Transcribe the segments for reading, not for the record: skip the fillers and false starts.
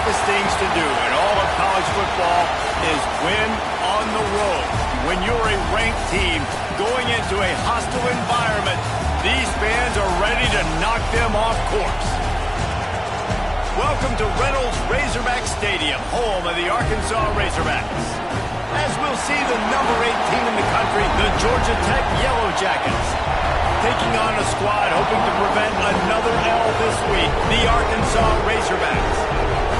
toughest things to do in all of college football is win on the road. When you're a ranked team going into a hostile environment, these fans are ready to knock them off course. Welcome to Reynolds Razorback Stadium, home of the Arkansas Razorbacks. As we'll see the number 8 team in the country, the Georgia Tech Yellow Jackets, taking on a squad hoping to prevent another L this week, the Arkansas Razorbacks.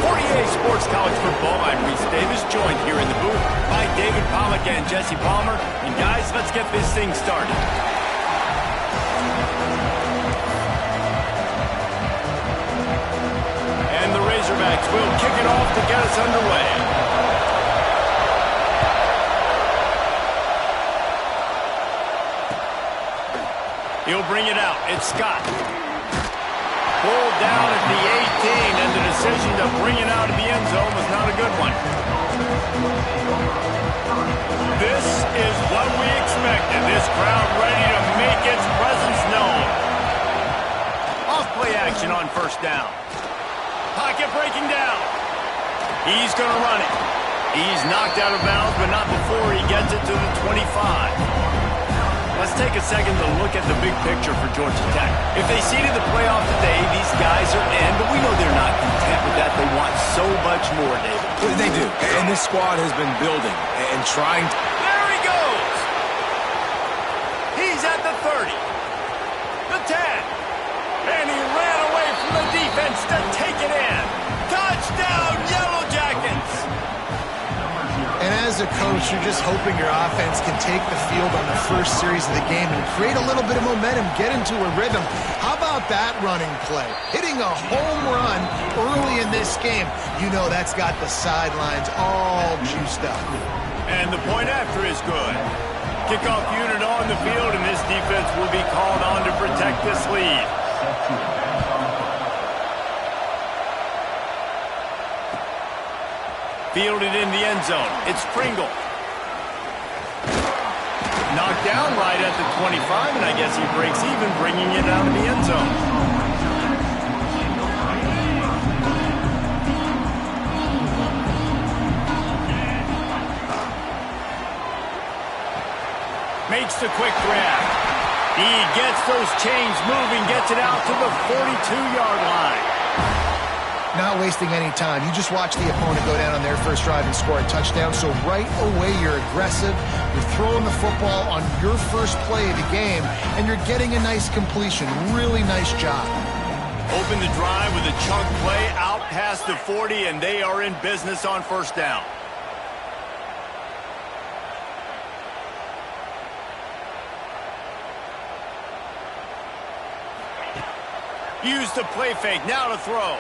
48 Sports College Football, I'm Reese Davis, joined here in the booth by David Pollack and Jesse Palmer. And guys, let's get this thing started. And the Razorbacks will kick it off to get us underway. He'll bring it out. It's Scott. Pulled down at the 18, and the decision to bring it out of the end zone was not a good one. This is what we expected. This crowd ready to make its presence known. Off-play action on first down. Pocket breaking down. He's going to run it. He's knocked out of bounds, but not before he gets it to the 25. Let's take a second to look at the big picture for Georgia Tech. If they seeded the playoff today, these guys are in, but we know they're not content with that. They want so much more, David. They do, and this squad has been building and trying to... There he goes! He's at the 30, the 10, and he ran away from the defense to take it in. Touchdown, Yellow Jackets! And as a coach, you're just hoping your offense can take the field on the first series of the game and create a little bit of momentum, get into a rhythm. How about that running play? Hitting a home run early in this game. You know that's got the sidelines all juiced up. And the point after is good. Kickoff unit on the field, and this defense will be called on to protect this lead. Fielded in the end zone. It's Pringle. Knocked down right at the 25, and I guess he breaks even, bringing it out of the end zone. Makes the quick grab. He gets those chains moving, gets it out to the 42-yard line. Not wasting any time. You just watch the opponent go down on their first drive and score a touchdown. So right away, you're aggressive. You're throwing the football on your first play of the game, and you're getting a nice completion. Really nice job. Open the drive with a chunk play out past the 40, and they are in business on first down. Use the play fake. Now to throw.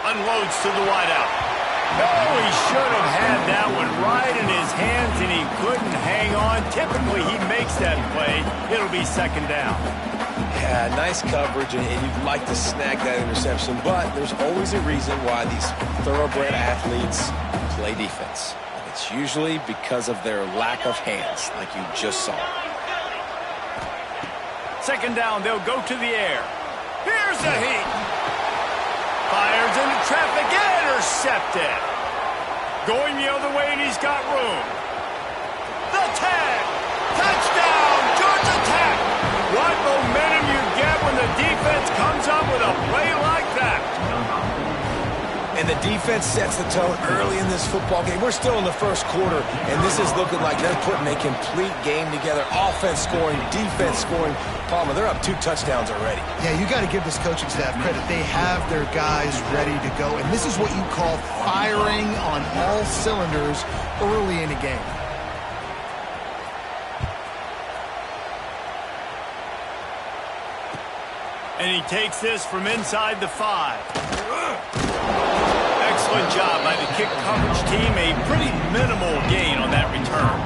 Unloads to the wideout. Oh, he should have had that one right in his hands, and he couldn't hang on. Typically, he makes that play. It'll be second down. Yeah, nice coverage, and you'd like to snag that interception, but there's always a reason why these thoroughbred athletes play defense. And it's usually because of their lack of hands, like you just saw. Second down, they'll go to the air. Here's the heat. Fires into traffic, intercepted. Going the other way, and he's got room. The 10. Touchdown, Georgia Tech. What momentum you get when the defense comes up with a play like that. And the defense sets the tone early in this football game. We're still in the first quarter, and this is looking like they're putting a complete game together. Offense scoring, defense scoring. Palmer, they're up 2 touchdowns already. Yeah, you got to give this coaching staff credit. They have their guys ready to go, and this is what you call firing on all cylinders early in a game. And he takes this from inside the 5. Excellent job by the kick coverage team. A pretty minimal gain on that return.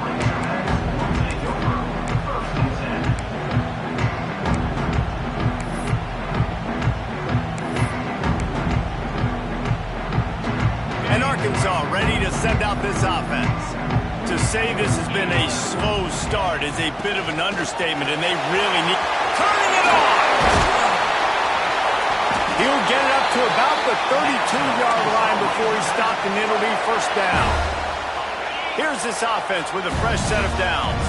And Arkansas ready to send out this offense. To say this has been a slow start is a bit of an understatement, and they really need... Turning it on! He'll get it up to about the 32-yard line before he's stopped, and it'll be first down. Here's this offense with a fresh set of downs.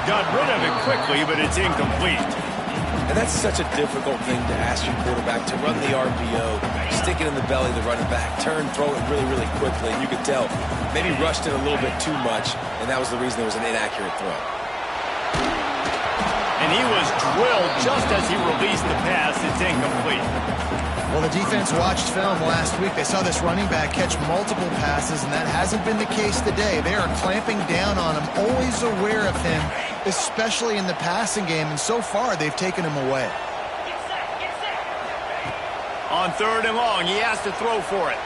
Got rid of it quickly, but it's incomplete. And that's such a difficult thing to ask your quarterback to run the RPO, stick it in the belly of the running back, turn, throw it really, really quickly. And you could tell maybe rushed it a little bit too much, and that was the reason it was an inaccurate throw. And he was drilled just as he released the pass. It's incomplete. Well, the defense watched film last week. They saw this running back catch multiple passes, and that hasn't been the case today. They are clamping down on him, always aware of him, especially in the passing game, and so far they've taken him away. On 3rd and long, he has to throw for it.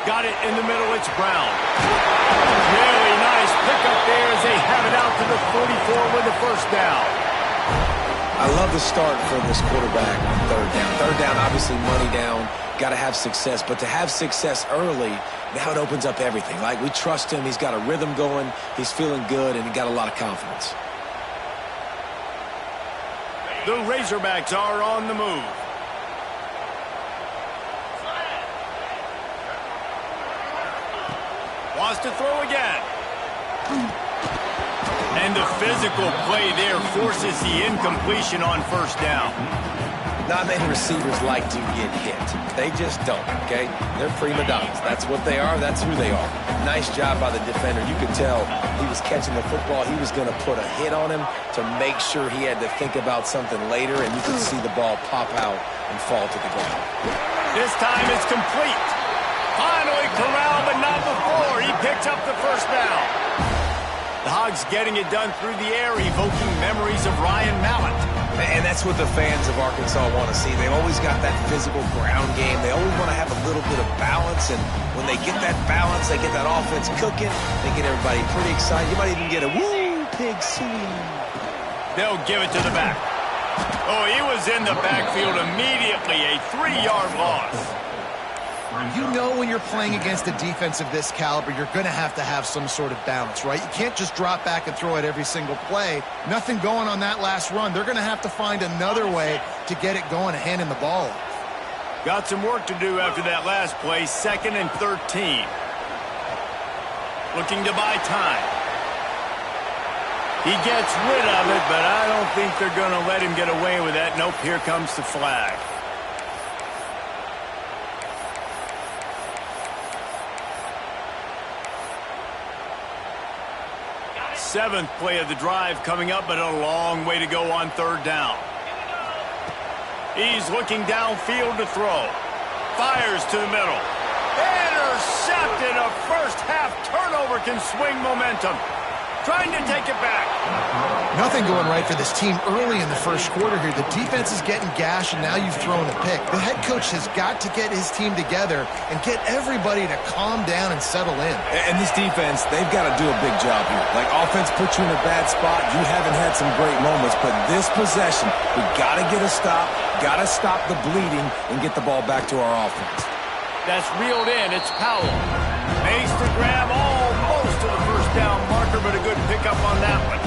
Got it in the middle, it's Brown. Really nice pickup there as they have it out to the 44 with the first down. I love the start for this quarterback on 3rd down. 3rd down, obviously money down, got to have success. But to have success early, now it opens up everything. Like, we trust him. He's got a rhythm going. He's feeling good, and he got a lot of confidence. The Razorbacks are on the move. Wants to throw again. And the physical play there forces the incompletion on first down. Not many receivers like to get hit. They just don't, okay? They're prima donnas. That's what they are. That's who they are. Nice job by the defender. You could tell he was catching the football. He was going to put a hit on him to make sure he had to think about something later, and you could see the ball pop out and fall to the ground. This time it's complete. Finally corralled, but not before. He picks up the first down. The Hogs getting it done through the air, evoking memories of Ryan Mallett. And that's what the fans of Arkansas want to see. They've always got that physical ground game. They always want to have a little bit of balance, and when they get that balance, they get that offense cooking, they get everybody pretty excited. You might even get a woo, pig sweep. They'll give it to the back. Oh, he was in the backfield immediately, a 3-yard loss. You know when you're playing against a defense of this caliber, you're going to have some sort of balance, right? You can't just drop back and throw it every single play. Nothing going on that last run. They're going to have to find another way to get it going and handing the ball off. Got some work to do after that last play, 2nd and 13. Looking to buy time. He gets rid of it, but I don't think they're going to let him get away with that. Nope, here comes the flag. 7th play of the drive coming up, but a long way to go on 3rd down. He's looking downfield to throw. Fires to the middle. Intercepted. A first-half turnover can swing momentum. Trying to take it back. Nothing going right for this team early in the first quarter here. The defense is getting gashed, and now you've thrown a pick. The head coach has got to get his team together and get everybody to calm down and settle in. And this defense, they've got to do a big job here. Like, offense puts you in a bad spot. You haven't had some great moments, but this possession, we got to get a stop, got to stop the bleeding, and get the ball back to our offense. That's reeled in. It's Powell. Makes the grab almost to the first down marker, but a good pickup on that one.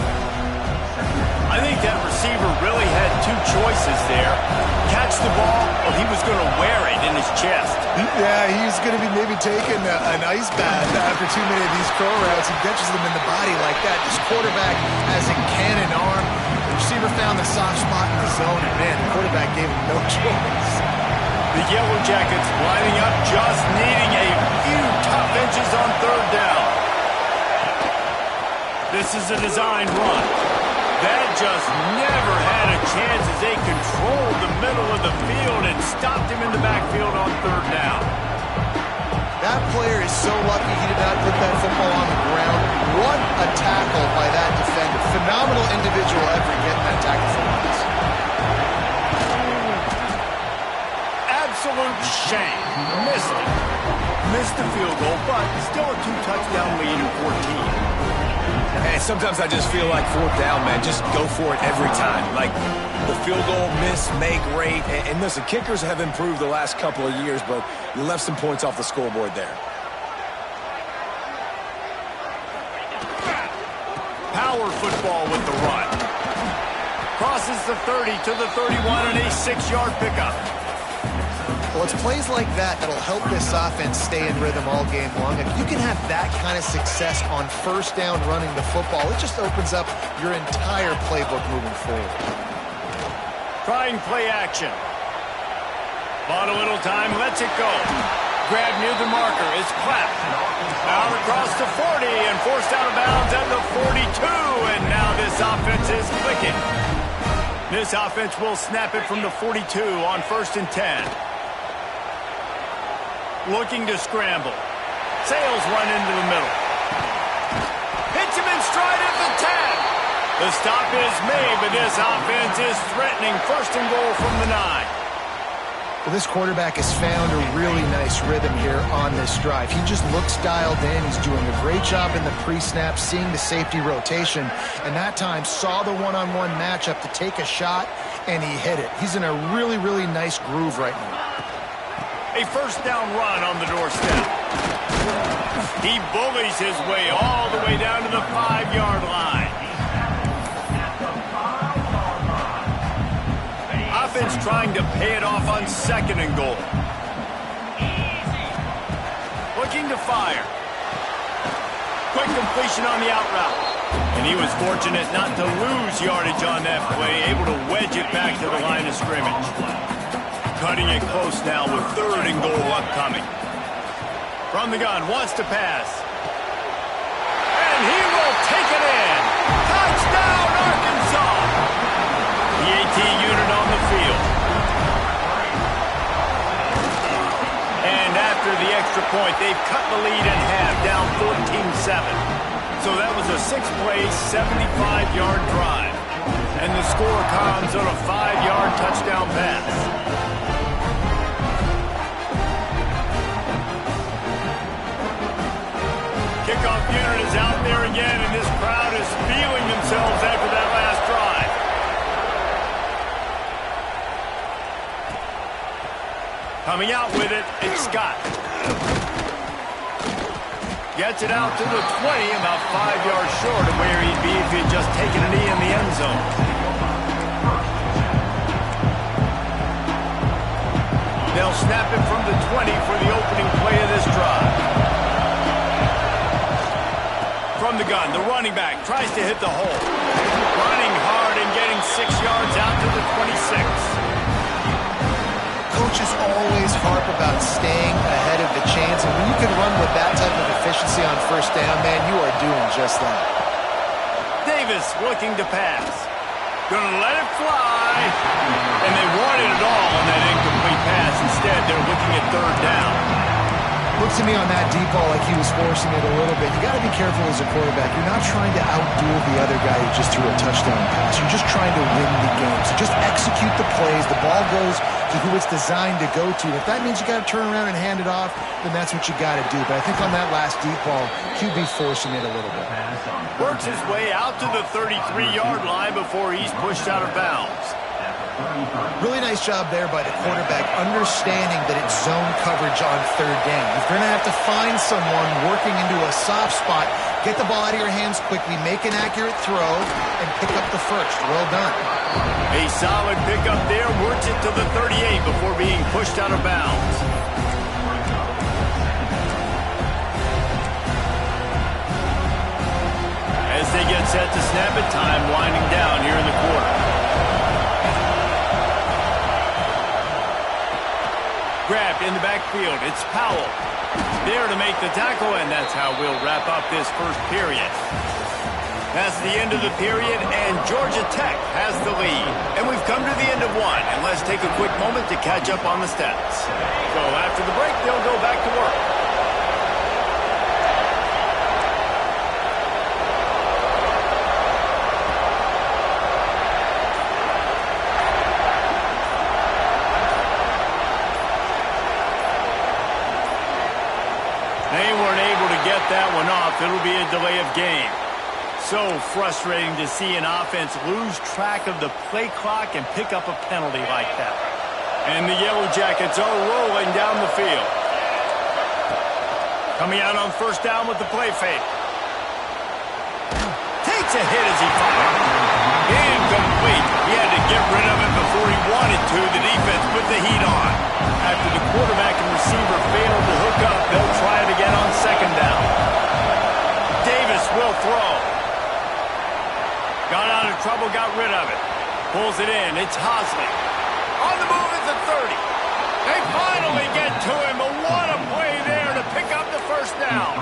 I think that receiver really had two choices there. Catch the ball, or he was going to wear it in his chest. Yeah, he's going to be maybe taking an ice bath after too many of these curl routes. He catches them in the body like that. This quarterback has a cannon arm. The receiver found the soft spot in the zone, and man, the quarterback gave him no choice. The Yellow Jackets lining up, just needing a few tough inches on 3rd down. This is a design run. That just never had a chance as they controlled the middle of the field and stopped him in the backfield on 3rd down. That player is so lucky he did not put that football on the ground. What a tackle by that defender. Phenomenal individual effort getting that tackle for once. Absolute shame. Missed it. Missed the field goal, but still a 2-touchdown lead at 14. And sometimes I just feel like 4th down, man, just go for it every time. Like, the field goal, miss, make, rate. And listen, kickers have improved the last couple of years, but you left some points off the scoreboard there. power football with the run. Crosses the 30 to the 31 and a 6-yard pickup. Well, it's plays like that that'll help this offense stay in rhythm all game long. If you can have that kind of success on first down running the football, it just opens up your entire playbook moving forward. Trying play action. Bought a little time, lets it go. Grab near the marker is Clapp. Out across the 40 and forced out of bounds at the 42. And now this offense is clicking. This offense will snap it from the 42 on 1st and 10. Looking to scramble. Sales run into the middle. Hits him in stride at the 10. The stop is made, but this offense is threatening 1st and goal from the 9. Well, this quarterback has found a really nice rhythm here on this drive. He just looks dialed in. He's doing a great job in the pre-snap, seeing the safety rotation, and that time saw the one-on-one matchup to take a shot, and he hit it. He's in a really, really nice groove right now. A first down run on the doorstep. He bullies his way all the way down to the 5-yard line. Offense trying to pay it off on 2nd and goal. Looking to fire. Quick completion on the out route. And he was fortunate not to lose yardage on that play, able to wedge it back to the line of scrimmage. Cutting it close now with 3rd and goal upcoming. From the gun, wants to pass. And he will take it in. Touchdown, Arkansas! The AT unit on the field. And after the extra point, they've cut the lead in half, down 14-7. So that was a 6-play, 75-yard drive. And the score comes on a 5-yard touchdown pass. Kickoff unit is out there again, and this crowd is feeling themselves after that last drive. Coming out with it, it's Scott. Gets it out to the 20, about 5 yards short of where he'd be if he'd just taken a knee in the end zone. They'll snap it from the 20 for the opening play of this drive. From the gun, the running back tries to hit the hole. Running hard and getting 6 yards out to the 26. Coaches always harp about staying ahead of the chains, and when you can run with that type of efficiency on first down, man, you are doing just that. Davis looking to pass. Gonna let it fly. And they wanted it all on that incomplete pass. Instead, they're looking at 3rd down. Looks to me on that deep ball like he was forcing it a little bit. You got to be careful as a quarterback. You're not trying to outduel the other guy who just threw a touchdown pass. You're just trying to win the game. So just execute the plays. The ball goes to who it's designed to go to. If that means you got to turn around and hand it off, then that's what you got to do. But I think on that last deep ball, QB forcing it a little bit. Works his way out to the 33-yard line before he's pushed out of bounds. Really nice job there by the quarterback, understanding that it's zone coverage on 3rd down. You're going to have to find someone working into a soft spot, get the ball out of your hands quickly, make an accurate throw, and pick up the first. Well done. A solid pickup there, works it to the 38 before being pushed out of bounds. As they get set to snap it, time winding down here in the quarter. Grabbed in the backfield. It's Powell. There to make the tackle, and that's how we'll wrap up this first period. That's the end of the period, and Georgia Tech has the lead. And we've come to the end of one, and let's take a quick moment to catch up on the stats. So after the break, they'll go back to work. They weren't able to get that one off. It'll be a delay of game. So frustrating to see an offense lose track of the play clock and pick up a penalty like that. And the Yellow Jackets are rolling down the field. Coming out on 1st down with the play fake. Takes Takes a hit as he fired. Incomplete. He had to get rid of it before he wanted to. The defense put the heat on. After the quarterback and receiver failed to hook up, they'll try it again on second down. Davis will throw. Got out of trouble, got rid of it. Pulls it in. It's Hosley. On the move at the 30. They finally get to him, but what a play there to pick up the first down.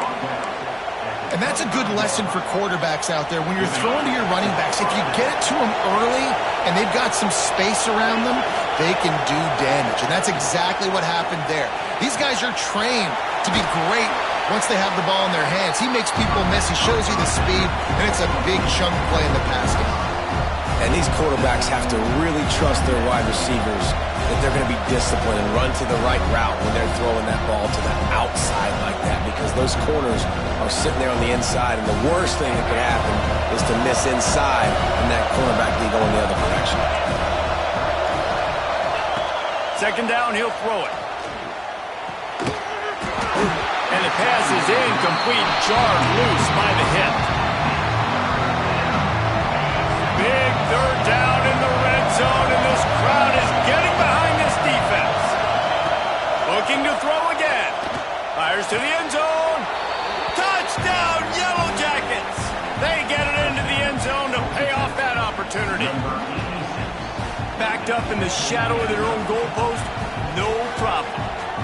And that's a good lesson for quarterbacks out there. When you're throwing to your running backs, if you get it to them early and they've got some space around them, they can do damage. And that's exactly what happened there. These guys are trained to be great once they have the ball in their hands. He makes people miss. He shows you the speed, and it's a big chunk play in the pass game. And these quarterbacks have to really trust their wide receivers that they're going to be disciplined and run to the right route when they're throwing that ball to the outside like that, because those corners are sitting there on the inside, and the worst thing that could happen is to miss inside and that cornerback be going the other direction. Second down, he'll throw it. And the pass is incomplete, jarred loose by the hip. Big third down in the red zone, and this crowd is getting behind this defense. Looking to throw again. Fires to the end zone. Touchdown, Yellow Jackets. They get it into the end zone to pay off that opportunity. Backed up in the shadow of their own goalpost, no problem.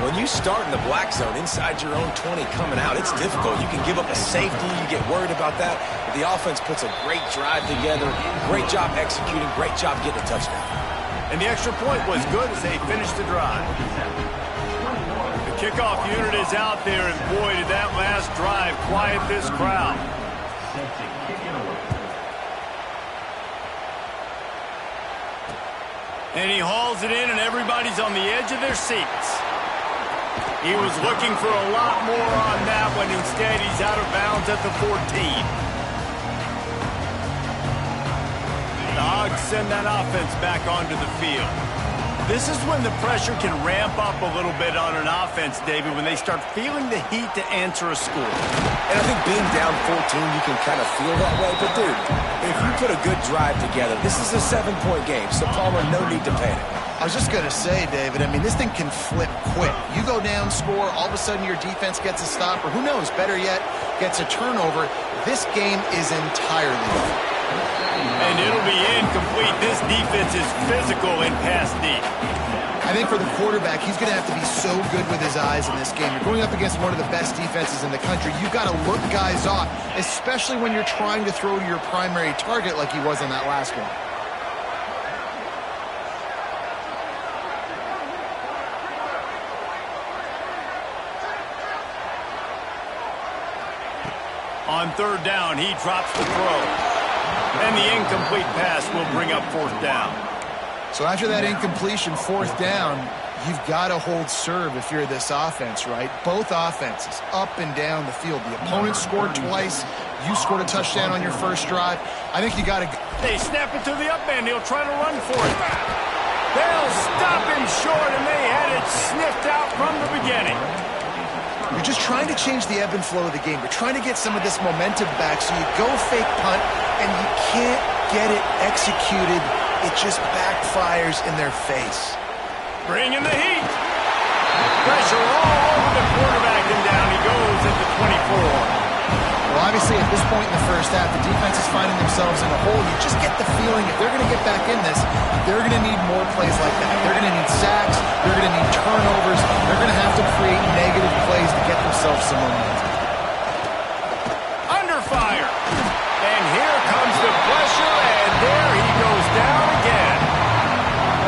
When you start in the black zone inside your own 20 coming out, it's difficult. You can give up a safety. You get worried about that. But the offense puts a great drive together. Great job executing. Great job getting a touchdown. And the extra point was good as they finished the drive. The kickoff unit is out there, and boy, did that last drive quiet this crowd. And he hauls it in, and everybody's on the edge of their seats. He was looking for a lot more on that one. Instead, he's out of bounds at the 14. The Hogs send that offense back onto the field. This is when the pressure can ramp up a little bit on an offense, David, when they start feeling the heat to answer a score. And I think being down 14, you can kind of feel that way. But, dude, if you put a good drive together, this is a 7-point game, so Palmer, no need to panic. I was just going to say, David, I mean, this thing can flip quick. You go down, score, all of a sudden your defense gets a stop, or who knows, better yet, gets a turnover. This game is entirely over. And it'll be incomplete. This defense is physical and pass deep. I think for the quarterback, he's going to have to be so good with his eyes in this game. You're going up against one of the best defenses in the country. You've got to look guys off, especially when you're trying to throw to your primary target like he was on that last one. On third down, he drops the throw. And the incomplete pass will bring up fourth down. So after that incompletion, fourth down, you've got to hold serve if you're this offense, right? Both offenses, up and down the field. The opponent scored twice. You scored a touchdown on your first drive. I think you got to... They snap it to the up end. He'll try to run for it. They'll stop him short, and they had it sniffed out from the beginning. You're just trying to change the ebb and flow of the game. You're trying to get some of this momentum back, so you go fake punt, and you can't get it executed. It just backfires in their face. Bring in the heat. Pressure all over the quarterback, and down he goes at the 24. Well, obviously, at this point in the first half, the defense is finding themselves in a hole. You just get the feeling if they're going to get back in this, they're going to need more plays like that. They're going to need sacks. They're going to need turnovers. They're going to have to create negative plays to get themselves some momentum. Under fire. And here comes the pressure, and there he goes down again.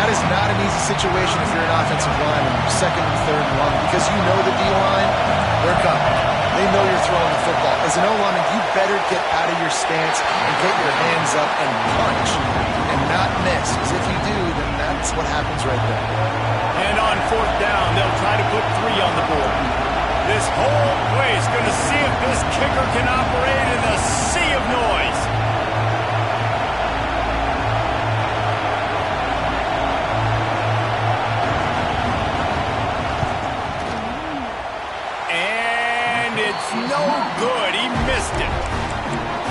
That is not an easy situation if you're an offensive lineman, second and third and long, because you know the D-line, they're coming. They know you're throwing the football. As an O-lineman, you better get out of your stance and get your hands up and punch and not miss. Because if you do, then that's what happens right there. And on fourth down, they'll try to put 3 on the board. This whole play is going to see if this kicker can operate in the sea of noise. No good. He missed it.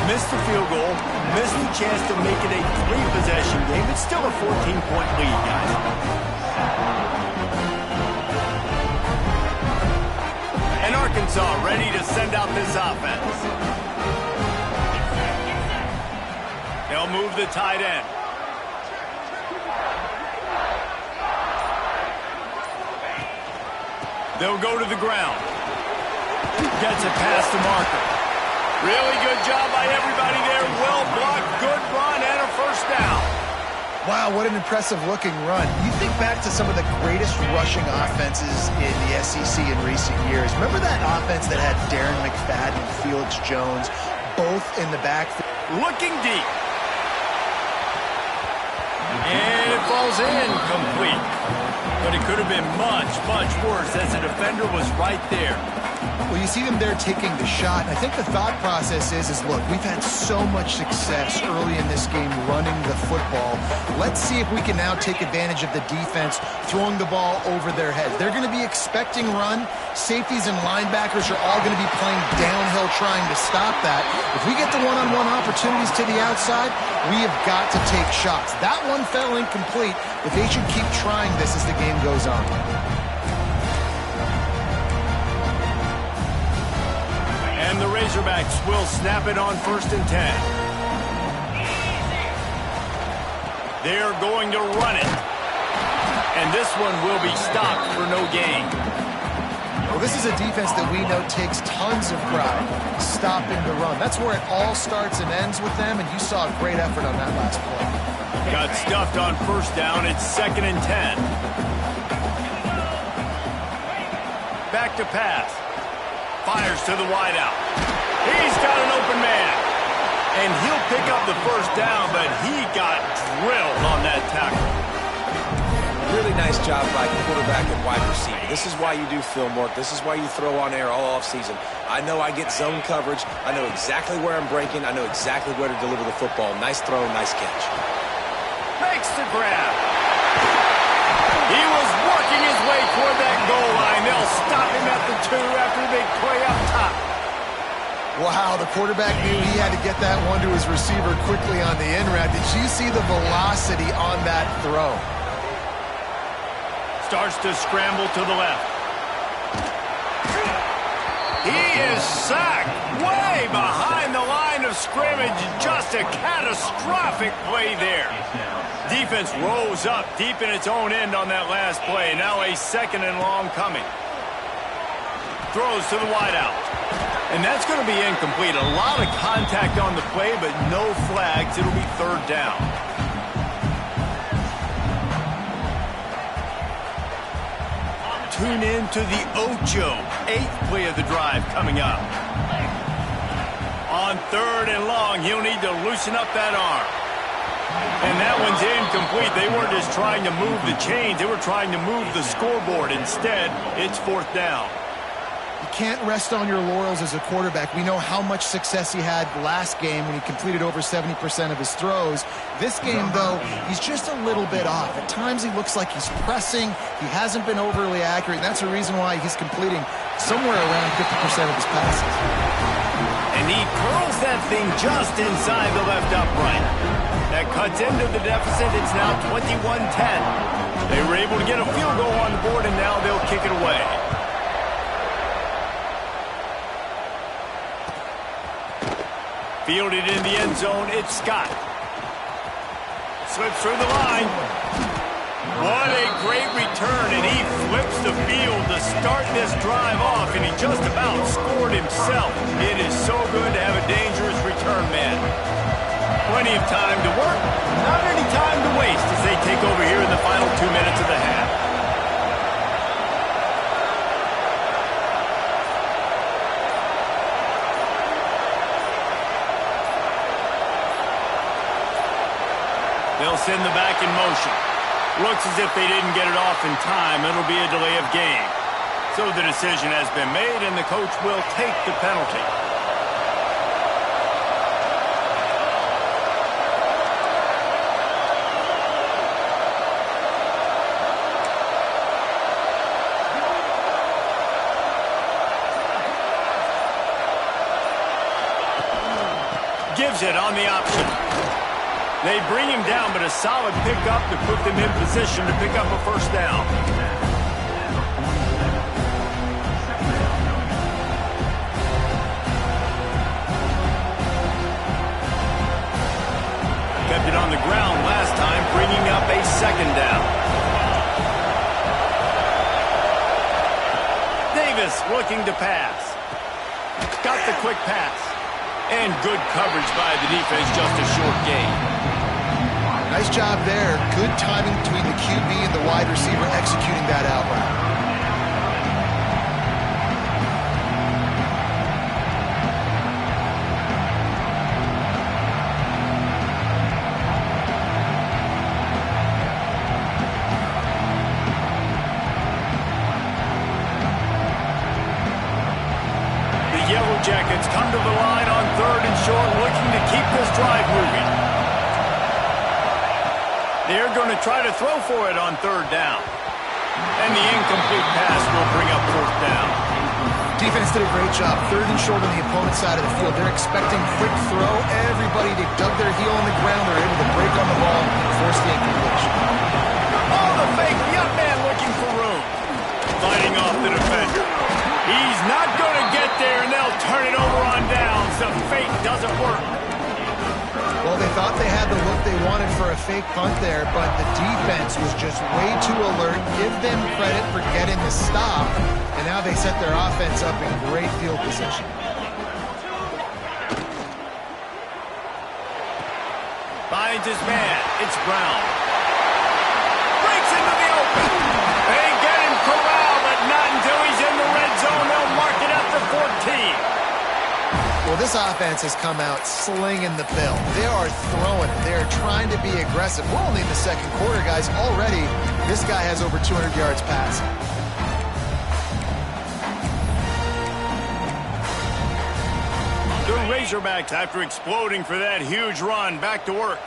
Missed the field goal, missed the chance to make it a 3-possession game. It's still a 14-point lead, guys. And Arkansas ready to send out this offense. They'll move the tight end. They'll go to the ground. Gets it past the marker. Really good job by everybody there. Well blocked, good run, and a first down. Wow, what an impressive-looking run. You think back to some of the greatest rushing offenses in the SEC in recent years. Remember that offense that had Darren McFadden and Felix Jones both in the backfield? Looking deep. And it falls in complete. But it could have been much, much worse as the defender was right there. Well, you see them there taking the shot. And I think the thought process is look, we've had so much success early in this game running the football. Let's see if we can now take advantage of the defense throwing the ball over their heads. They're going to be expecting run. Safeties and linebackers are all going to be playing downhill trying to stop that. If we get the one-on-one opportunities to the outside, we have got to take shots. That one fell incomplete, but they should keep trying this as the game goes on. And the Razorbacks will snap it on 1st and 10. They're going to run it. And this one will be stopped for no gain. Well, this is a defense that we know takes tons of pride stopping the run. That's where it all starts and ends with them, and you saw a great effort on that last play. Got stuffed on 1st down. It's 2nd and 10. Back to pass. Fires to the wideout. He's got an open man. And he'll pick up the 1st down, but he got drilled on that tackle. Really nice job by quarterback and wide receiver. This is why you do film work. This is why you throw on air all offseason. I know I get zone coverage. I know exactly where I'm breaking. I know exactly where to deliver the football. Nice throw, nice catch. Makes the grab. He was working his way toward that goal line. They'll stop him at the 2 after the big play up top. Wow, the quarterback knew he had to get that one to his receiver quickly on the in route. Did you see the velocity on that throw? Starts to scramble to the left. He is sacked way behind the line of scrimmage. Just a catastrophic play there. Defense rose up deep in its own end on that last play. Now a 2nd and long coming. Throws to the wideout. And that's going to be incomplete. A lot of contact on the play, but no flags. It'll be 3rd down. Tune in to the Ocho. 8th play of the drive coming up. On 3rd and long, he'll need to loosen up that arm. And that one's incomplete. They weren't just trying to move the chains. They were trying to move the scoreboard. Instead, it's 4th down. You can't rest on your laurels as a quarterback. We know how much success he had last game when he completed over 70% of his throws. This game, though, he's just a little bit off. At times he looks like he's pressing. He hasn't been overly accurate, and that's the reason why he's completing somewhere around 50% of his passes. And he curls that thing just inside the left upright. That cuts into the deficit. It's now 21-10. They were able to get a field goal on the board, and now they'll kick it away. Fielded in the end zone, it's Scott. Slips through the line. What a great return, and he flips the field to start this drive off, and he just about scored himself. It is so good to have a dangerous return man. Plenty of time to work, not any time to waste as they take over here in the final 2 minutes of the half. They'll send the back in motion. Looks as if they didn't get it off in time. It'll be a delay of game. So the decision has been made, and the coach will take the penalty. moves it on the option. They bring him down, but a solid pickup to put them in position to pick up a first down. Kept it on the ground last time, bringing up a second down. Davis looking to pass. Got the quick pass. And good coverage by the defense, just a short gain. Nice job there. Good timing between the QB and the wide receiver executing that out route. Yellow Jackets come to the line on 3rd and short, looking to keep this drive moving. They're going to try to throw for it on 3rd down. And the incomplete pass will bring up 4th down. Defense did a great job. 3rd and short on the opponent's side of the field. They're expecting quick throw. Everybody, they dug their heel on the ground. They're able to break on the ball and force the incompletion. Oh, the fake. Young man looking for room. Fighting off the defender. He's not going to get there, and they'll turn it over on downs. The fake doesn't work. Well, they thought they had the look they wanted for a fake punt there, but the defense was just way too alert. Give them credit for getting the stop, and now they set their offense up in great field position. Finds his man. It's Brown. Breaks into the open. They get him corralled, but not until he's in the red zone. They'll mark it up to 14. Well, this offense has come out slinging the bill. They are throwing it. They're trying to be aggressive. We're only in the second quarter, guys. Already, this guy has over 200 yards passing. The Razorbacks, after exploding for that huge run, back to work.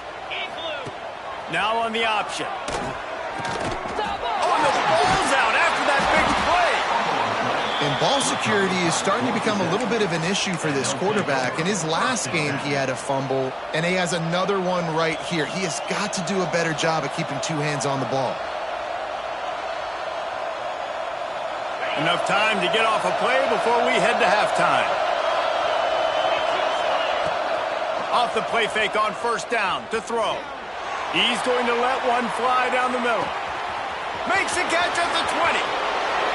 Now on the option. Oh, the ball's out after that big play. And ball security is starting to become a little bit of an issue for this quarterback. In his last game, he had a fumble, and he has another one right here. He has got to do a better job of keeping 2 hands on the ball. Enough time to get off a play before we head to halftime. Off the play fake on 1st down to throw. He's going to let one fly down the middle. Makes a catch at the 20.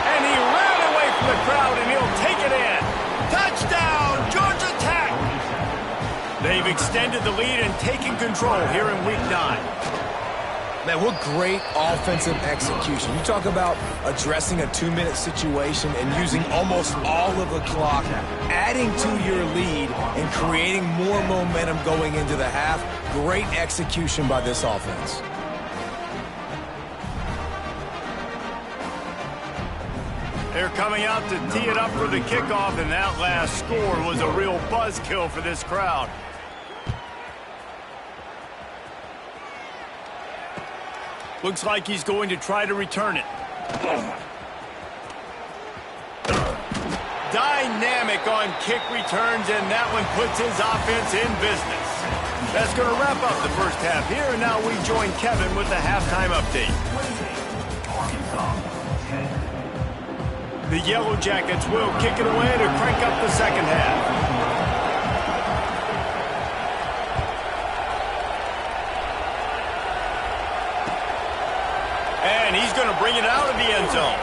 And he ran away from the crowd, and he'll take it in. Touchdown, Georgia Tech! They've extended the lead and taken control here in Week 9. Man, what great offensive execution. You talk about addressing a 2-minute situation and using almost all of the clock, adding to your lead and creating more momentum going into the half. Great execution by this offense. They're coming out to tee it up for the kickoff, and that last score was a real buzzkill for this crowd. Looks like he's going to try to return it. Dynamic on kick returns, and that one puts his offense in business. That's going to wrap up the first half here, and now we join Kevin with the halftime update. The Yellow Jackets will kick it away to crank up the second half. And he's going to bring it out of the end zone.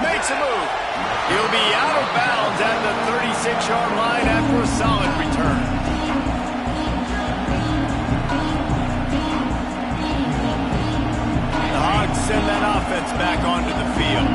Makes a move. He'll be out of bounds at the 36-yard line after a solid return. The Hogs send that offense back onto the field.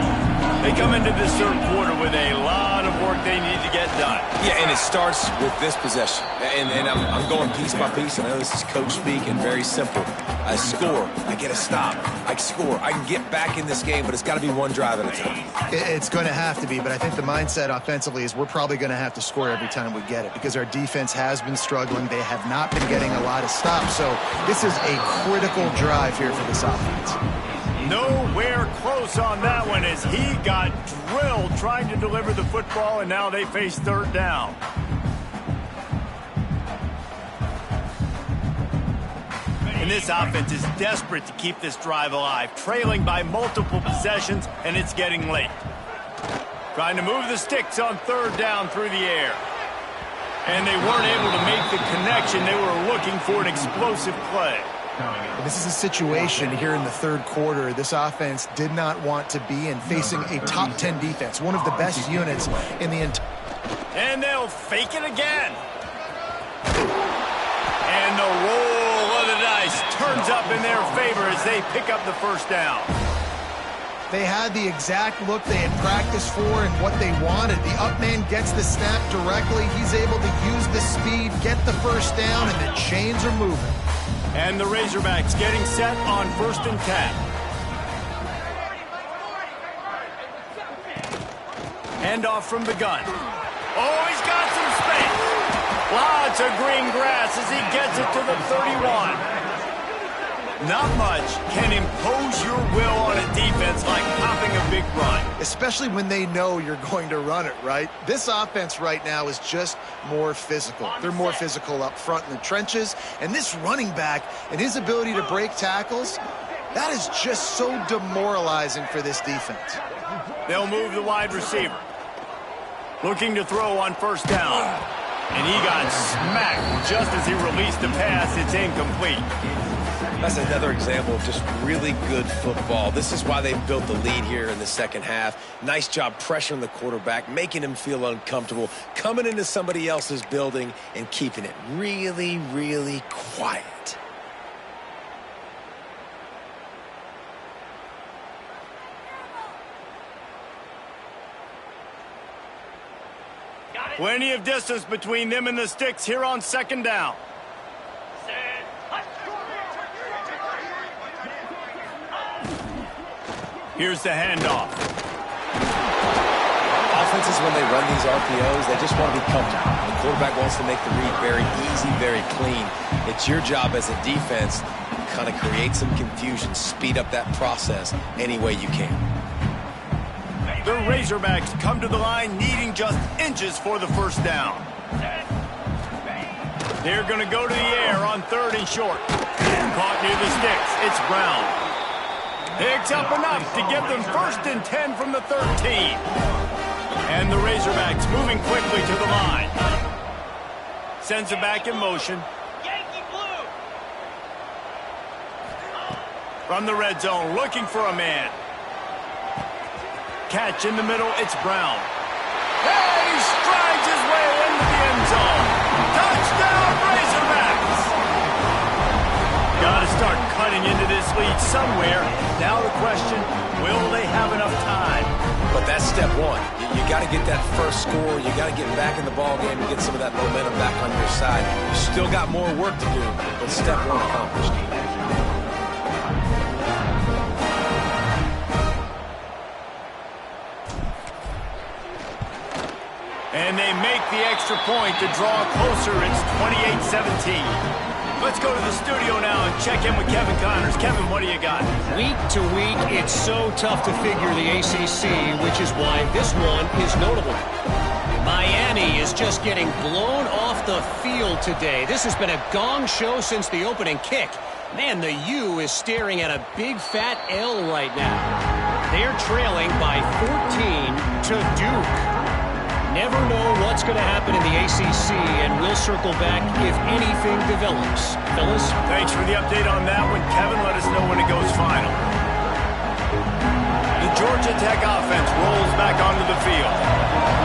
They come into this third quarter with a lot of work they need to get done. Yeah, and it starts with this possession. And I'm going piece by piece. I know this is coach speak and very simple. I score. I get a stop. I score. I can get back in this game, but it's got to be one drive at a time. It's going to have to be, but I think the mindset offensively is we're probably going to have to score every time we get it because our defense has been struggling. They have not been getting a lot of stops, so this is a critical drive here for this offense. Nowhere close on that one as he got drilled trying to deliver the football, and now they face third down. And this offense is desperate to keep this drive alive, trailing by multiple possessions, and it's getting late. Trying to move the sticks on third down through the air. And they weren't able to make the connection. They were looking for an explosive play. This is a situation here in the third quarter this offense did not want to be in, facing a top 10 defense, one of the best units in the entire. And they'll fake it again. And the roll of the dice turns up in their favor as they pick up the first down. They had the exact look they had practiced for and what they wanted. The up man gets the snap directly. He's able to use the speed, get the first down, and the chains are moving. And the Razorbacks getting set on 1st and 10. Handoff from the gun. Oh, he's got some space. Lots of green grass as he gets it to the 31. Not much can impose your will on a defense like popping a big run. Especially when they know you're going to run it, right? This offense right now is just more physical. They're more physical up front in the trenches. And this running back and his ability to break tackles, that is just so demoralizing for this defense. They'll move the wide receiver. Looking to throw on 1st down. And he got smacked just as he released the pass. It's incomplete. That's another example of just really good football. This is why they've built the lead here in the second half. Nice job pressuring the quarterback, making him feel uncomfortable, coming into somebody else's building and keeping it really, really quiet. Plenty of distance between them and the sticks here on 2nd down. Here's the handoff. Offenses, when they run these RPOs, they just want to be comfortable. The quarterback wants to make the read very easy, very clean. It's your job as a defense to kind of create some confusion, speed up that process any way you can. The Razorbacks come to the line needing just inches for the 1st down. They're going to go to the air on 3rd and short. Caught near the sticks. It's Brown. Picks up enough to get them 1st and 10 from the 13. And the Razorbacks moving quickly to the line. Sends it back in motion. From the red zone, looking for a man. Catch in the middle, it's Brown. And he strides his way into the end zone. Touchdown, Razorbacks! Got to start cutting into this lead somewhere. Now the question, will they have enough time? But that's step one. You got to get that first score. You got to get back in the ball game and get some of that momentum back on your side. You still got more work to do, but step one accomplished. And they make the extra point to draw closer. It's 28-17. Let's go to the studio now and check in with Kevin Connors. Kevin, what do you got? Week to week, it's so tough to figure the ACC, which is why this one is notable. Miami is just getting blown off the field today. This has been a gong show since the opening kick. Man, the U is staring at a big fat L right now. They're trailing by 14 to Duke. Never know what's going to happen in the ACC, and we'll circle back if anything develops. Fellas? Thanks for the update on that one, Kevin. Let us know when it goes final. The Georgia Tech offense rolls back onto the field.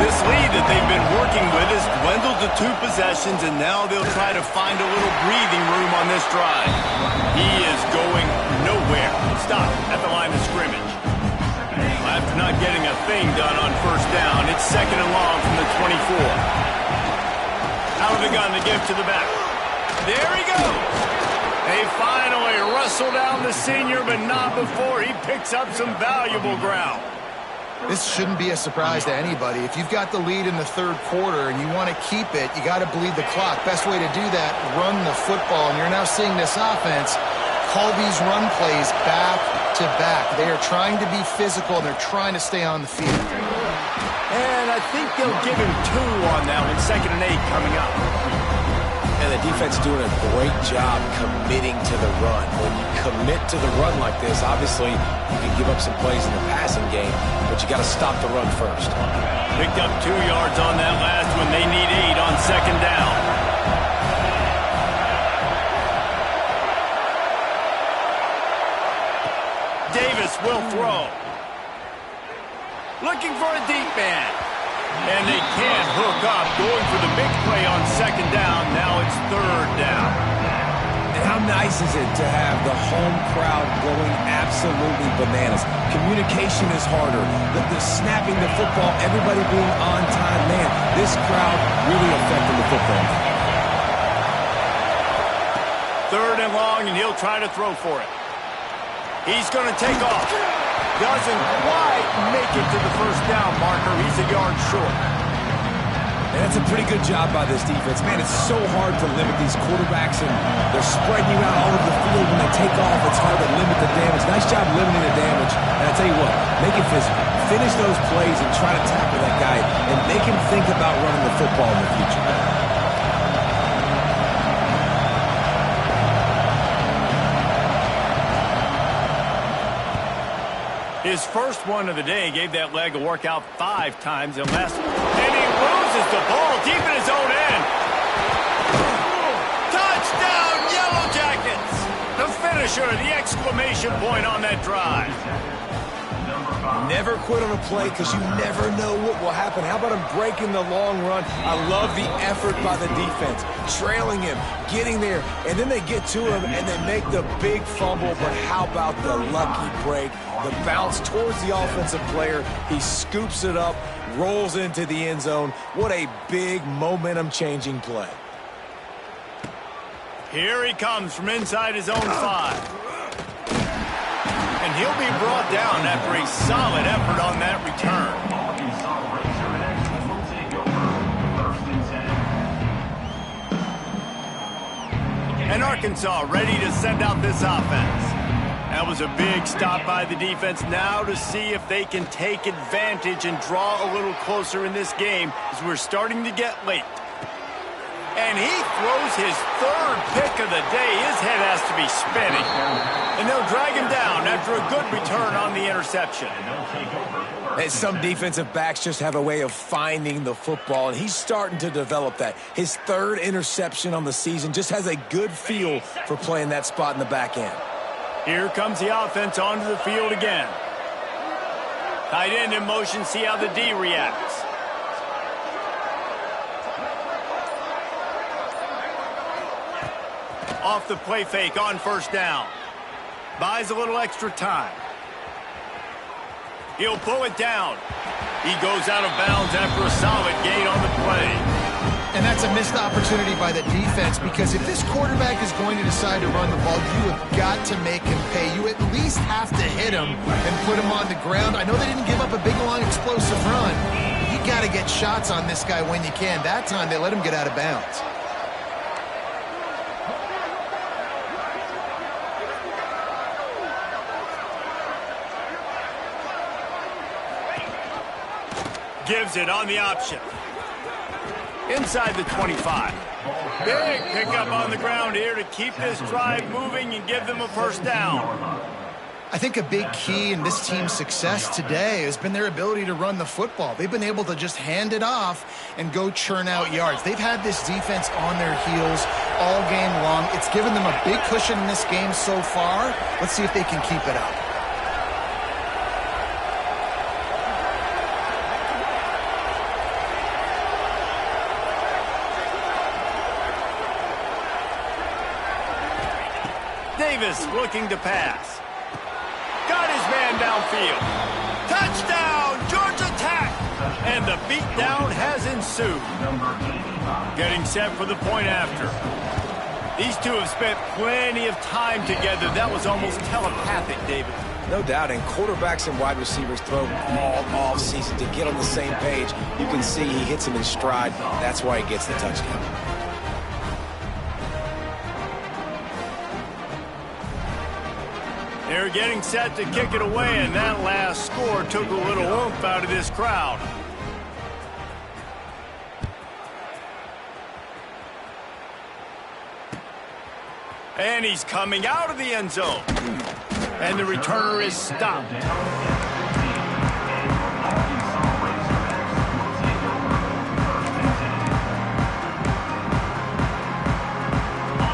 This lead that they've been working with has dwindled to 2 possessions, and now they'll try to find a little breathing room on this drive. He is going nowhere. Stop at the line of scrimmage. After not getting a thing done on 1st down, it's 2nd and long from the 24. Out of the gun, the give to the back. There he goes. They finally wrestle down the senior, but not before he picks up some valuable ground. This shouldn't be a surprise to anybody. If you've got the lead in the 3rd quarter and you want to keep it, you got to bleed the clock. Best way to do that, run the football. And you're now seeing this offense call these run plays back to back. They are trying to be physical, and they're trying to stay on the field. And I think they'll give him 2 on that one. 2nd and 8 coming up. And the defense doing a great job committing to the run. When you commit to the run like this, obviously you can give up some plays in the passing game, but you got to stop the run first. Picked up 2 yards on that last one. They need 8 on second down. Davis will throw. Looking for a deep man. And they can't hook up. Going for the big play on second down. Now it's third down. And how nice is it to have the home crowd going absolutely bananas? Communication is harder. The snapping the football, everybody being on time. Man, this crowd really affecting the football. Third and long, and he'll try to throw for it. He's going to take off. Doesn't quite make it to the first down marker. He's a yard short. And that's a pretty good job by this defense. Man, it's so hard to limit these quarterbacks, and they're spreading you out all over the field. When they take off, it's hard to limit the damage. Nice job limiting the damage. And I tell you what, make it physical. Finish those plays and try to tackle that guy and make him think about running the football in the future. His first one of the day gave that leg a workout 5 times and less. And he loses the ball deep in his own end. Touchdown, Yellow Jackets! The finisher, the exclamation point on that drive. Never quit on a play because you never know what will happen. How about him breaking the long run? I love the effort by the defense. Trailing him, getting there, and then they get to him and they make the big fumble. But how about the lucky break? The bounce towards the offensive player. He scoops it up, rolls into the end zone. What a big momentum-changing play. Here he comes from inside his own 5. And he'll be brought down after a solid effort on that return. And Arkansas ready to send out this offense. That was a big stop by the defense. Now to see if they can take advantage and draw a little closer in this game as we're starting to get late. And he throws his 3rd pick of the day. His head has to be spinning. And they'll drag him down after a good return on the interception. And some defensive backs just have a way of finding the football, and he's starting to develop that. His 3rd interception on the season, just has a good feel for playing that spot in the back end. Here comes the offense onto the field again. Tight end in motion, see how the D reacts. Off the play fake on first down. Buys a little extra time. He'll pull it down. He goes out of bounds after a solid gain on the play. And that's a missed opportunity by the defense, because if this quarterback is going to decide to run the ball, you have got to make him pay. You at least have to hit him and put him on the ground. I know they didn't give up a big, long, explosive run. You got to get shots on this guy when you can. That time they let him get out of bounds. Gives it on the option. Inside the 25. Big pickup on the ground here to keep this drive moving and give them a first down. I think a big key in this team's success today has been their ability to run the football. They've been able to just hand it off and go churn out yards. They've had this defense on their heels all game long. It's given them a big cushion in this game so far. Let's see if they can keep it up. Davis looking to pass. Got his man downfield. Touchdown, Georgia Tech! And the beatdown has ensued. Getting set for the point after. These two have spent plenty of time together. That was almost telepathic, David. No doubt, and quarterbacks and wide receivers throw all off season to get on the same page. You can see he hits him in stride. That's why he gets the touchdown. They're getting set to kick it away, and that last score took a little oomph out of this crowd. And he's coming out of the end zone. And the returner is stopped.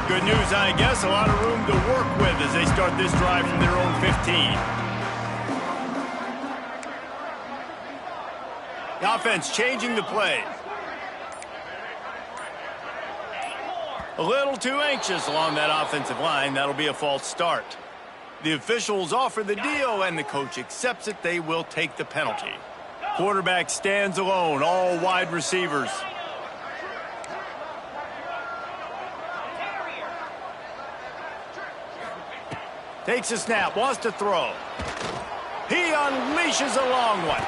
Good news, I guess. A lot of room to work with as they start this drive from their own 15. The offense changing the play. A little too anxious along that offensive line. That'll be a false start. The officials offer the deal, and the coach accepts it. They will take the penalty. Quarterback stands alone, all wide receivers. Takes a snap, wants to throw. He unleashes a long one.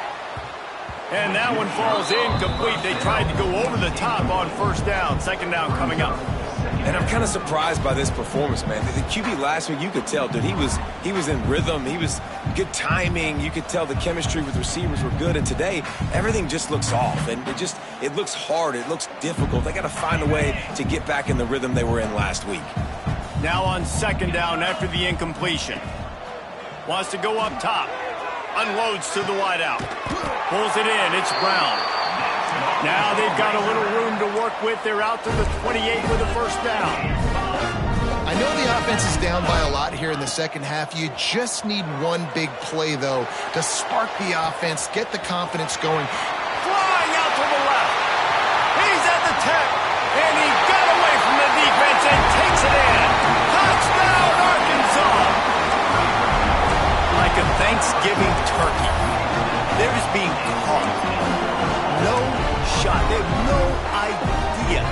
And that one falls incomplete. They tried to go over the top on first down. Second down coming up. And I'm kind of surprised by this performance, man. The QB last week, you could tell, dude, he was in rhythm. He was good timing. You could tell the chemistry with receivers were good. And today, everything just looks off. And it looks hard. It looks difficult. They got to find a way to get back in the rhythm they were in last week. Now on second down after the incompletion. Wants to go up top. Unloads to the wideout. Pulls it in. It's Brown. Now they've got a little room to work with. They're out to the 28 with a first down. I know the offense is down by a lot here in the second half. You just need one big play, though, to spark the offense, get the confidence going. Flying out to the left. He's at the 10. And he got away from the defense and takes it in. Touchdown, Arkansas. Like a Thanksgiving turkey. They're just being caught. No shot. They have no idea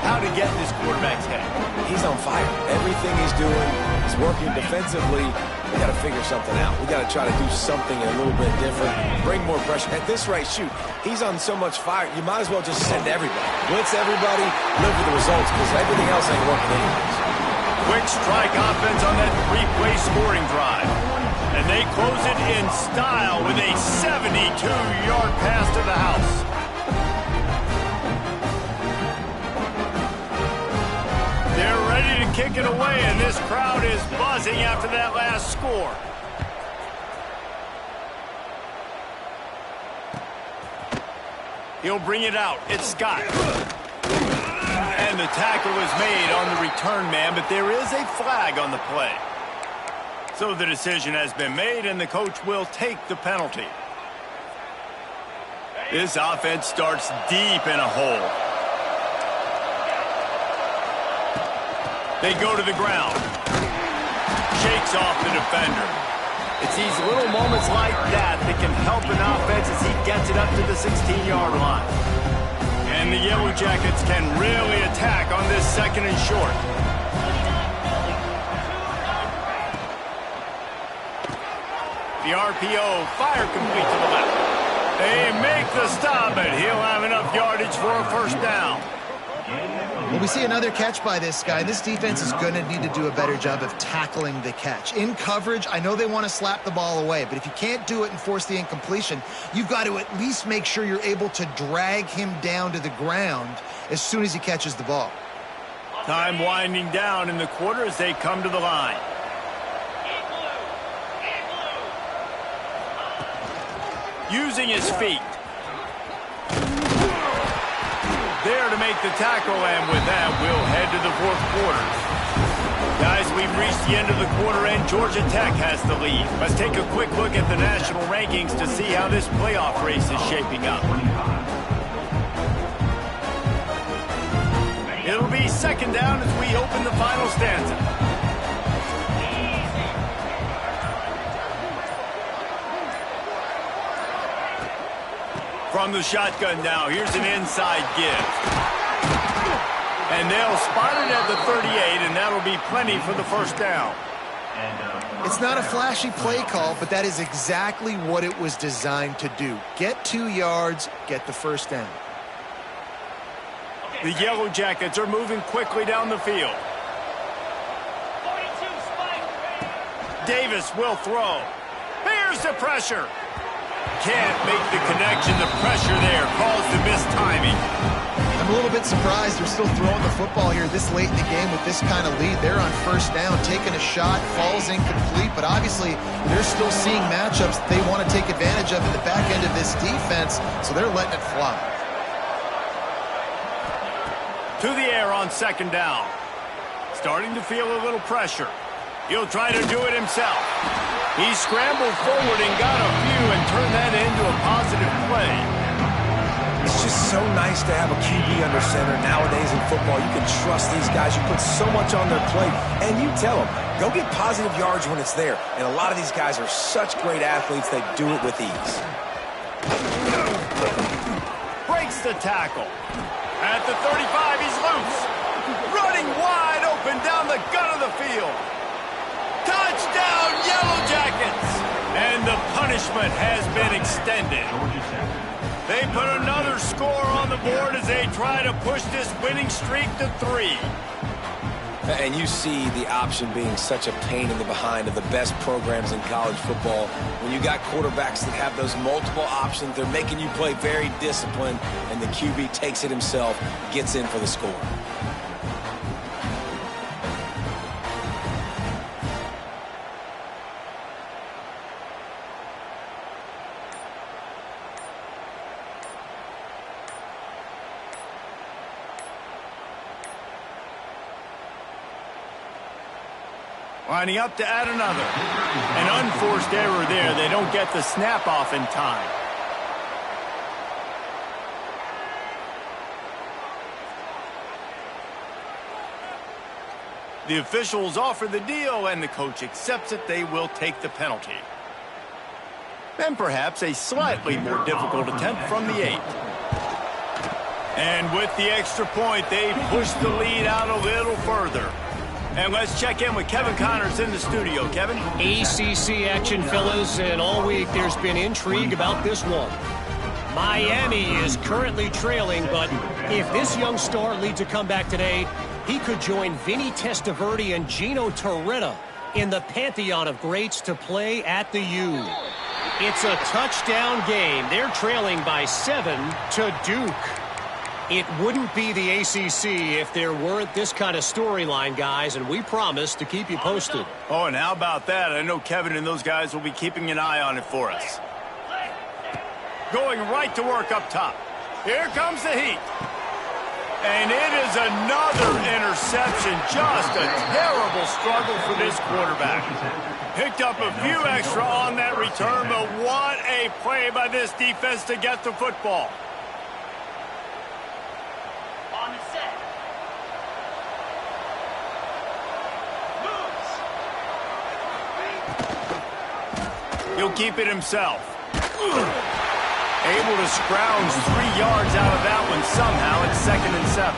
how to get in this quarterback's head. He's on fire. Everything he's doing is working defensively. We got to figure something out. We got to try to do something a little bit different. Bring more pressure. At this rate, shoot, he's on so much fire, you might as well just send everybody. Blitz everybody, live with the results, because everything else ain't working anyways. Quick strike offense on that three-play scoring drive. And they close it in style with a 72-yard pass to the house. They're ready to kick it away, and this crowd is buzzing after that last score. He'll bring it out. It's Scott. And the tackle is made on the return man, but there is a flag on the play. So the decision has been made, and the coach will take the penalty. This offense starts deep in a hole. They go to the ground. Shakes off the defender. It's these little moments like that that can help an offense as he gets it up to the 16-yard line. And the Yellow Jackets can really attack on this second and short. The RPO, fire complete to the left. They make the stop, and he'll have enough yardage for a first down. Well, we see another catch by this guy. This defense is going to need to do a better job of tackling the catch. In coverage, I know they want to slap the ball away, but if you can't do it and force the incompletion, you've got to at least make sure you're able to drag him down to the ground as soon as he catches the ball. Time winding down in the quarter as they come to the line. Using his feet. There to make the tackle, and with that, we'll head to the fourth quarter. Guys, we've reached the end of the quarter, and Georgia Tech has the lead. Let's take a quick look at the national rankings to see how this playoff race is shaping up. It'll be second down as we open the final stanza. From the shotgun now, here's an inside give. And they'll spot it at the 38, and that'll be plenty for the first down. It's not a flashy play call, but that is exactly what it was designed to do. Get 2 yards, get the first down. The Yellow Jackets are moving quickly down the field. Davis will throw. Here's the pressure. Can't make the connection. The pressure there caused the missed timing. I'm a little bit surprised they're still throwing the football here this late in the game with this kind of lead. They're on first down, taking a shot, falls incomplete, but obviously they're still seeing matchups that they want to take advantage of in the back end of this defense, so they're letting it fly. To the air on second down. Starting to feel a little pressure. He'll try to do it himself. He scrambled forward and got a few and turned that into a positive play. It's just so nice to have a QB under center. Nowadays in football, you can trust these guys. You put so much on their plate, and you tell them, go get positive yards when it's there. And a lot of these guys are such great athletes, they do it with ease. Breaks the tackle. At the 35, he's loose. Running wide open down the gut of the field. Touchdown, Yellow Jackets! And the punishment has been extended. They put another score on the board as they try to push this winning streak to 3. And you see the option being such a pain in the behind of the best programs in college football. When you got quarterbacks that have those multiple options, they're making you play very disciplined, and the QB takes it himself, gets in for the score. Lining up to add another. An unforced error there. They don't get the snap off in time. The officials offer the deal, and the coach accepts it. They will take the penalty. And perhaps a slightly more difficult attempt from the 8. And with the extra point, they push the lead out a little further. And let's check in with Kevin Connors in the studio. Kevin? ACC action, fellas, and all week there's been intrigue about this one. Miami is currently trailing, but if this young star leads a comeback today, he could join Vinny Testaverde and Gino Torretta in the pantheon of greats to play at the U. It's a touchdown game. They're trailing by 7 to Duke. It wouldn't be the ACC if there weren't this kind of storyline, guys, and we promise to keep you posted. Oh, and how about that? I know Kevin and those guys will be keeping an eye on it for us. Going right to work up top. Here comes the heat. And it is another interception. Just a terrible struggle for this quarterback. Picked up a few extra on that return, but what a play by this defense to get the football. He'll keep it himself. Able to scrounge 3 yards out of that one somehow. It's 2nd and 7.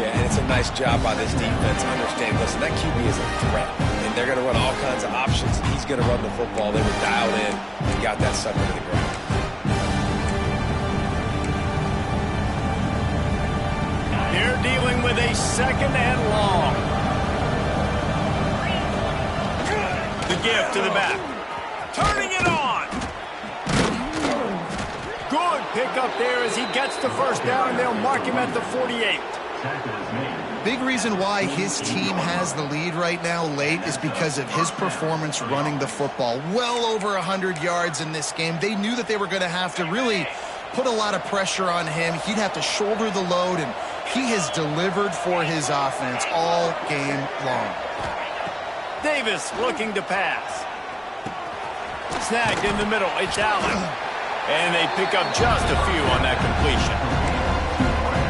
Yeah, and it's a nice job by this defense. Understand, listen, that QB is a threat. And they're going to run all kinds of options. He's going to run the football. They were dialed in and got that sucker to the ground. They're dealing with a 2nd and long. The give to the back. Turning it on. Good pickup there as he gets the first down, and they'll mark him at the 48. Big reason why his team has the lead right now late is because of his performance running the football. Well over 100 yards in this game. They knew that they were going to have to really put a lot of pressure on him. He'd have to shoulder the load, and he has delivered for his offense all game long. Davis looking to pass. Snagged in the middle. It's Allen. And they pick up just a few on that completion.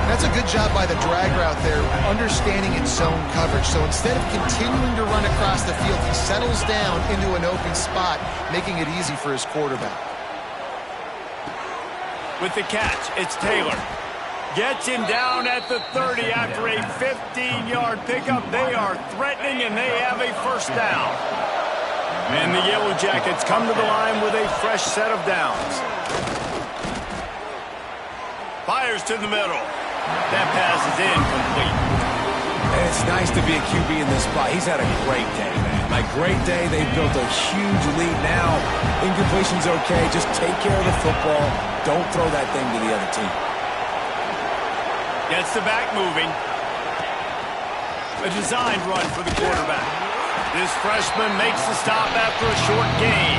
That's a good job by the drag route there, understanding its zone coverage. So instead of continuing to run across the field, he settles down into an open spot, making it easy for his quarterback. With the catch, it's Taylor. Gets him down at the 30 after a 15-yard pickup. They are threatening, and they have a first down. And the Yellow Jackets come to the line with a fresh set of downs. Fires to the middle. That pass is incomplete. And it's nice to be a QB in this spot. He's had a great day, man. Like, great day. They've built a huge lead now. Incompletion's okay. Just take care of the football. Don't throw that thing to the other team. Gets the back moving. A designed run for the quarterback. This freshman makes the stop after a short gain.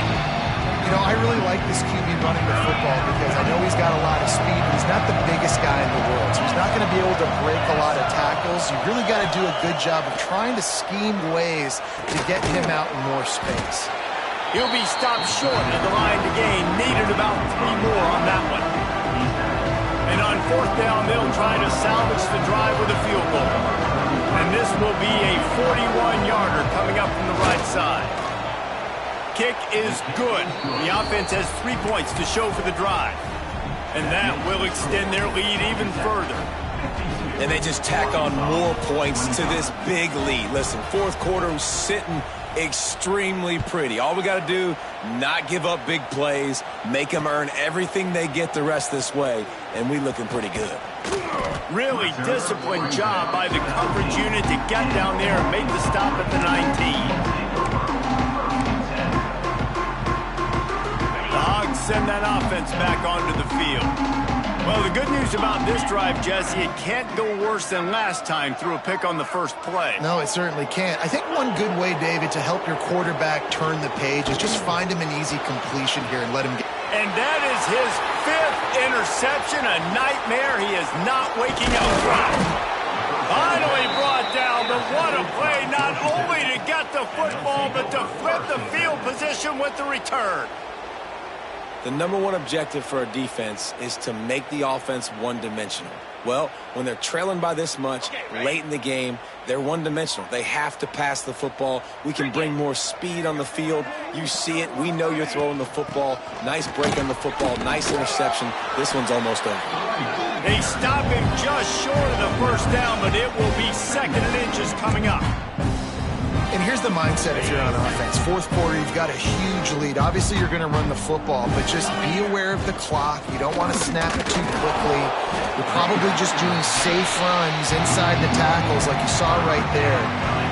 You know, I really like this QB running the football because I know he's got a lot of speed, but he's not the biggest guy in the world. So he's not going to be able to break a lot of tackles. You really got to do a good job of trying to scheme ways to get him out in more space. He'll be stopped short at the line to gain. Needed about 3 more on that one. And on 4th down, they'll try to salvage the drive with a field goal. And this will be a 41-yarder coming up from the right side. Kick is good. The offense has 3 points to show for the drive. And that will extend their lead even further. And they just tack on more points to this big lead. Listen, 4th quarter was sitting extremely pretty. All we got to do, not give up big plays, make them earn everything they get the rest this way, and we looking pretty good. Really disciplined job by the coverage unit to get down there and make the stop at the 19. The Hogs send that offense back onto the field. Well, the good news about this drive, Jesse, it can't go worse than last time through a pick on the first play. No, it certainly can't. I think one good way, David, to help your quarterback turn the page is just find him an easy completion here and let him get... And that is his 5th interception, a nightmare he is not waking up from. Finally brought down, but what a play, not only to get the football, but to flip the field position with the return. The number one objective for our defense is to make the offense one-dimensional. Well, when they're trailing by this much late in the game, they're one-dimensional. They have to pass the football. We can bring more speed on the field. You see it. We know you're throwing the football. Nice break on the football. Nice interception. This one's almost over. They stop him just short of the first down, but it will be 2nd and inches coming up. And here's the mindset if you're on offense. 4th quarter, you've got a huge lead. Obviously, you're going to run the football, but just be aware of the clock. You don't want to snap it too quickly. You're probably just doing safe runs inside the tackles like you saw right there.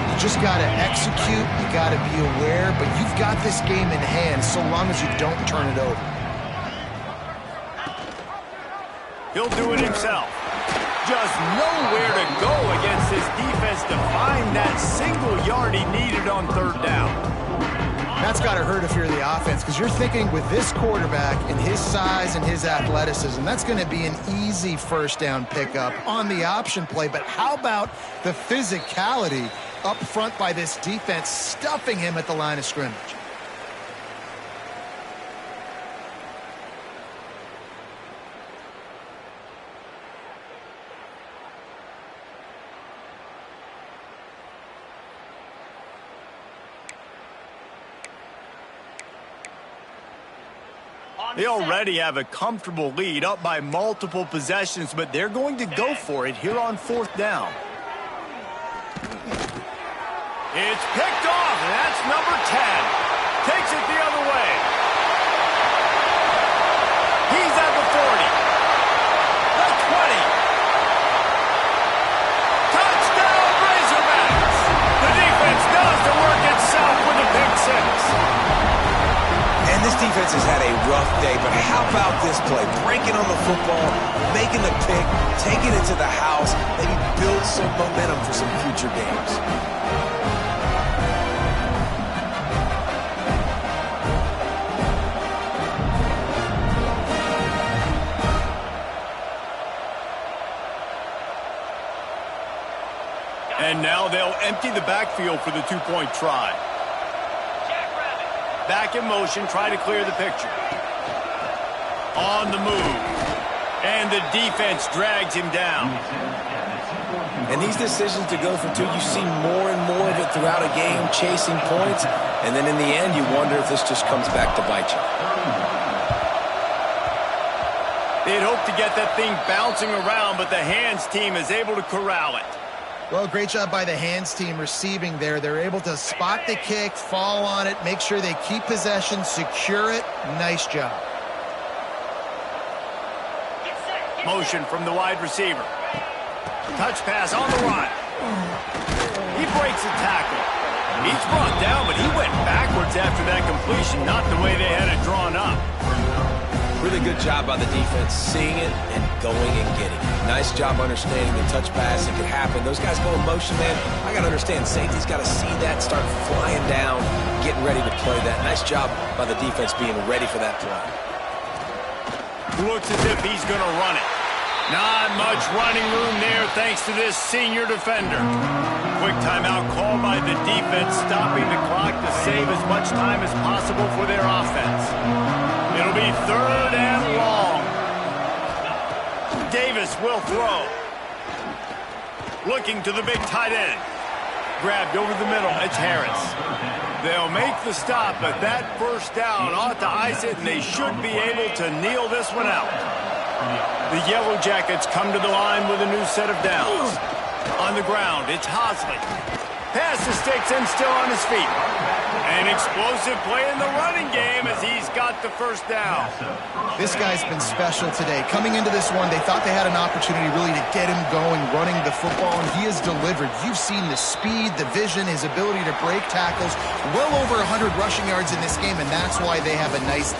You just got to execute. You got to be aware, but you've got this game in hand so long as you don't turn it over. He'll do it himself. Just nowhere to go against this defense to find that single yard he needed on 3rd down. That's got to hurt if you're the offense because you're thinking with this quarterback and his size and his athleticism, that's going to be an easy 1st down pickup on the option play. But how about the physicality up front by this defense stuffing him at the line of scrimmage? They already have a comfortable lead up by multiple possessions, but they're going to go for it here on 4th down. It's picked off, and that's number 10. Takes it the other way. He's at the 40. The 20. Touchdown, Razorbacks. The defense does the work itself with a pick 6. And this defense has had a rough day, but how about this play? Breaking on the football, making the pick, taking it to the house, maybe build some momentum for some future games. And now they'll empty the backfield for the 2-point try. Back in motion, try to clear the picture. On the move. And the defense drags him down. And these decisions to go for 2, you see more and more of it throughout a game, chasing points. And then in the end, you wonder if this just comes back to bite you. They'd hope to get that thing bouncing around, but the hands team is able to corral it. Well, great job by the hands team receiving there. They're able to spot the kick, fall on it, make sure they keep possession, secure it. Nice job. Motion from the wide receiver. Touch pass on the run. He breaks a tackle. He's brought down, but he went backwards after that completion, not the way they had it drawn up. Really good job by the defense, seeing it and going and getting it. Nice job understanding the touch pass that could happen. Those guys go in motion, man. I got to understand, safety's got to see that, start flying down, getting ready to play that. Nice job by the defense being ready for that play. Looks as if he's going to run it. Not much running room there thanks to this senior defender. Quick timeout called by the defense, stopping the clock to save as much time as possible for their offense. It'll be 3rd and long. Davis will throw. Looking to the big tight end. Grabbed over the middle. It's Harris. They'll make the stop, but that first down ought to ice it, and they should be able to kneel this one out. The Yellow Jackets come to the line with a new set of downs. On the ground, it's Hosley. Pass to Sticks and still on his feet. An explosive play in the running game as he's got the first down. This guy's been special today. Coming into this one, they thought they had an opportunity really to get him going, running the football, and he has delivered. You've seen the speed, the vision, his ability to break tackles. Well over 100 rushing yards in this game, and that's why they have a nice